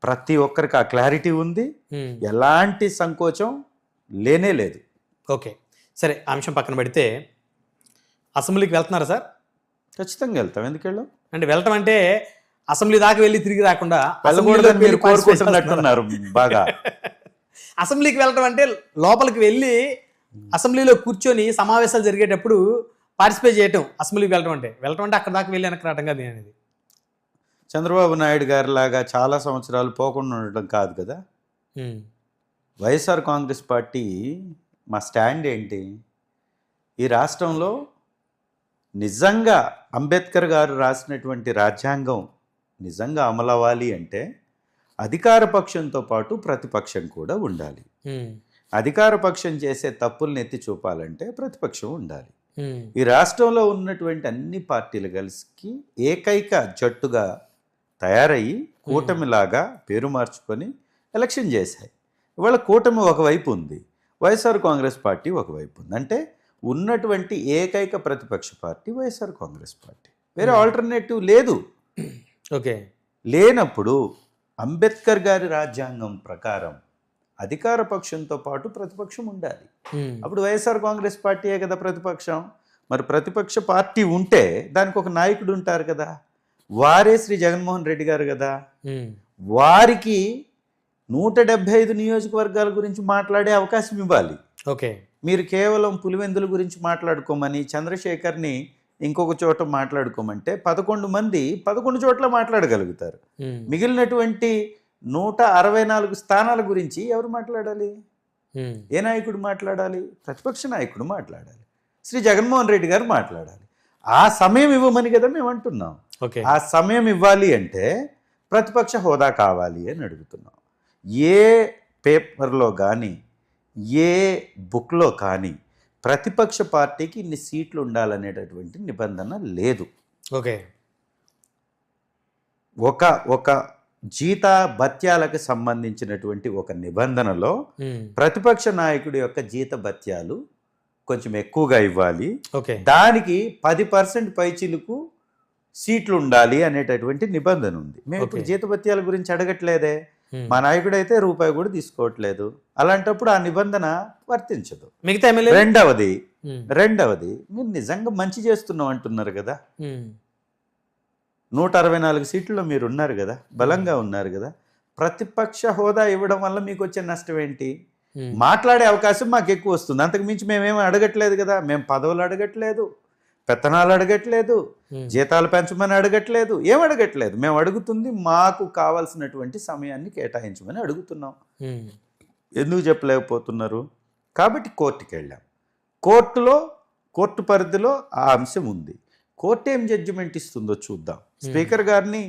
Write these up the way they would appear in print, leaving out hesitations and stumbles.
ప్రతి ఒక్కరికి ఆ క్లారిటీ ఉంది, ఎలాంటి సంకోచం లేనే లేదు. ఓకే, సరే ఆ అంశం పక్కన పెడితే అసెంబ్లీకి వెళ్తున్నారా సార్? ఖచ్చితంగా వెళ్తాం. ఎందుకు వెళ్ళాం? అంటే వెళ్ళటం అంటే అసెంబ్లీ దాకా వెళ్ళి తిరిగి రాకుండా వెళ్ళకూడదని మీరు కోరుకుంటున్నట్టున్నారు బాగా. అసెంబ్లీకి వెళ్ళటం అంటే లోపలికి వెళ్ళి అసెంబ్లీలో కూర్చొని సమావేశాలు జరిగేటప్పుడు పార్టిసిపేట్ చేయటం అసెంబ్లీకి వెళ్ళటం అంటే అక్కడ దాకా వెళ్ళి వెనక్కి రావటం కాదు అనేది. చంద్రబాబు నాయుడు గారి లాగా చాలా సంవత్సరాలు పోకుండా ఉండటం కాదు కదా. వైఎస్ఆర్ కాంగ్రెస్ పార్టీ మా స్టాండ్ ఏంటి? ఈ రాష్ట్రంలో నిజంగా అంబేద్కర్ గారు రాసినటువంటి రాజ్యాంగం నిజంగా అమలవ్వాలి అంటే అధికార పక్షంతో పాటు ప్రతిపక్షం కూడా ఉండాలి. అధికార పక్షం చేసే తప్పుల్ని ఎత్తి చూపాలంటే ప్రతిపక్షం ఉండాలి. ఈ రాష్ట్రంలో ఉన్నటువంటి అన్ని పార్టీలు కలిసి ఏకైక జట్టుగా తయారయ్యి కూటమిలాగా పేరు మార్చుకొని ఎలక్షన్ చేశాయి. ఇవాళ కూటమి ఒకవైపు ఉంది, వైఎస్ఆర్ కాంగ్రెస్ పార్టీ ఒకవైపు ఉంది. అంటే ఉన్నటువంటి ఏకైక ప్రతిపక్ష పార్టీ వైఎస్ఆర్ కాంగ్రెస్ పార్టీ, వేరే ఆల్టర్నేటివ్ లేదు. ఓకే, లేనప్పుడు అంబేద్కర్ గారి రాజ్యాంగం ప్రకారం అధికార పక్షంతో పాటు ప్రతిపక్షం ఉండాలి. అప్పుడు వైఎస్ఆర్ కాంగ్రెస్ పార్టీయే కదా ప్రతిపక్షం. మరి ప్రతిపక్ష పార్టీ ఉంటే దానికి ఒక నాయకుడు ఉంటారు కదా, వారే శ్రీ జగన్మోహన్ రెడ్డి గారు కదా. వారికి 175 నియోజకవర్గాల గురించి మాట్లాడే అవకాశం ఇవ్వాలి. ఓకే, మీరు కేవలం పులివెందుల గురించి మాట్లాడుకోమని, చంద్రశేఖర్ని ఇంకొక చోట మాట్లాడుకోమంటే 11 మంది 11 చోట్ల మాట్లాడగలుగుతారు. మిగిలినటువంటి 164 స్థానాల గురించి ఎవరు మాట్లాడాలి? ఏ నాయకుడు మాట్లాడాలి? ప్రతిపక్ష నాయకుడు మాట్లాడాలి, శ్రీ జగన్మోహన్ రెడ్డి గారు మాట్లాడాలి. ఆ సమయం ఇవ్వమని కదా మేము అంటున్నాం. ఆ సమయం ఇవ్వాలి అంటే ప్రతిపక్ష హోదా కావాలి అని అడుగుతున్నాం. ఏ పేపర్లో కానీ ఏ బుక్లో కానీ ప్రతిపక్ష పార్టీకి ఇన్ని సీట్లు ఉండాలనేటటువంటి నిబంధన లేదు. ఓకే, ఒక జీత భత్యాలకు సంబంధించినటువంటి ఒక నిబంధనలో ప్రతిపక్ష నాయకుడి యొక్క జీత భత్యాలు కొంచెం ఎక్కువగా ఇవ్వాలి, దానికి 10% పైచిలుకు సీట్లు ఉండాలి అనేటటువంటి నిబంధన ఉంది. మేము ఇప్పుడు జీత భత్యాల గురించి అడగట్లేదే, మా నాయకుడు అయితే రూపాయి కూడా తీసుకోవట్లేదు. అలాంటప్పుడు ఆ నిబంధన వర్తించదు. రెండవది మీరు నిజంగా మంచి చేస్తున్నాం అంటున్నారు కదా, 164 సీట్లలో మీరు ఉన్నారు కదా, బలంగా ఉన్నారు కదా. ప్రతిపక్ష హోదా ఇవ్వడం వల్ల మీకు వచ్చే నష్టం ఏంటి? మాట్లాడే అవకాశం మాకు ఎక్కువ వస్తుంది, అంతకు మించి మేమేమి అడగట్లేదు కదా. మేము పదవులు అడగట్లేదు, పెత్తనాలు అడగట్లేదు, జీతాలు పెంచమని అడగట్లేదు, ఏం అడగట్లేదు. మేము అడుగుతుంది మాకు కావాల్సినటువంటి సమయాన్ని కేటాయించమని అడుగుతున్నాం. ఎందుకు చెప్పలేకపోతున్నారు? కాబట్టి కోర్టుకి వెళ్ళాం. కోర్టు పరిధిలో ఆ అంశం ఉంది. కోర్టు ఏం జడ్జిమెంట్ ఇస్తుందో చూద్దాం. స్పీకర్ గారిని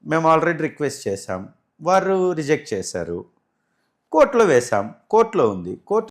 మేము ఆల్రెడీ రిక్వెస్ట్ చేశాం, వారు రిజెక్ట్ చేశారు. కోర్టులో వేశాం, కోర్టులో ఉంది. కోర్టు